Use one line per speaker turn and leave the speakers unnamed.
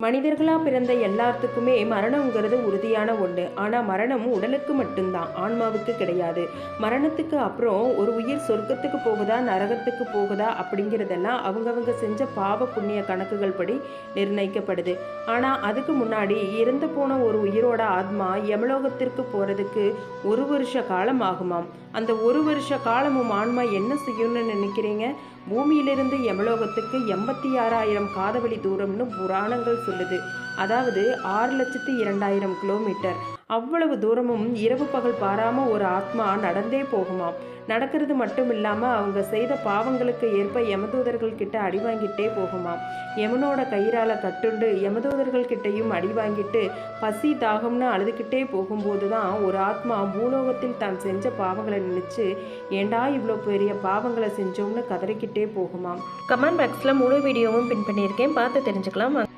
மனிதர்களா பிறந்த எல்லாத்துக்குமே மரணம்ங்கிறது உறுதியான ஒன்று. ஆனால் மரணம் உடலுக்கு மட்டும்தான், ஆன்மாவுக்கு கிடையாது. மரணத்துக்கு அப்புறம் ஒரு உயிர் சொர்க்கத்துக்கு போகுதா நரகத்துக்கு போகுதா அப்படிங்கிறதெல்லாம் அவங்கவங்க செஞ்ச பாவ புண்ணிய கணக்குகள் படி நிர்ணயிக்கப்படுது. ஆனால் அதுக்கு முன்னாடி இறந்து போன ஒரு உயிரோட ஆத்மா யமலோகத்திற்கு போகிறதுக்கு 1 வருஷ காலம் ஆகுமாம். அந்த 1 வருஷ காலமும் ஆன்மா என்ன செய்யும்னு நினைக்கிறீங்க? பூமியிலிருந்து யமலோகத்துக்கு 86,000 காதவழி தூரம்னு புராணங்கள் சொல்லுது. அதாவது 6,02,000 கிலோமீட்டர். அவ்வளவு தூரமும் இரவு பகல் பாராம ஒரு ஆத்மா நடந்தே போகுமாம். நடக்கிறது மட்டும் இல்லாமல் அவங்க செய்த பாவங்களுக்கு ஏற்ப யமதூதர்கள் கிட்ட அடி வாங்கிட்டே போகுமாம். யமனோட கயிறால கட்டுண்டு யமதூதர்கள் கிட்டையும் அடி வாங்கிட்டு பசி தாகம்னு அழுதுகிட்டே போகும்போது தான் ஒரு ஆத்மா பூலோகத்தில் தான் செஞ்ச பாவங்களை நினைச்சு ஏண்டா இவ்வளோ பெரிய பாவங்களை செஞ்சோம்னு கதறிக்கிட்டே போகுமாம்.
கமெண்ட் பாக்ஸில் முழு வீடியோவும் பின் பண்ணியிருக்கேன், பார்த்து தெரிஞ்சுக்கலாம்.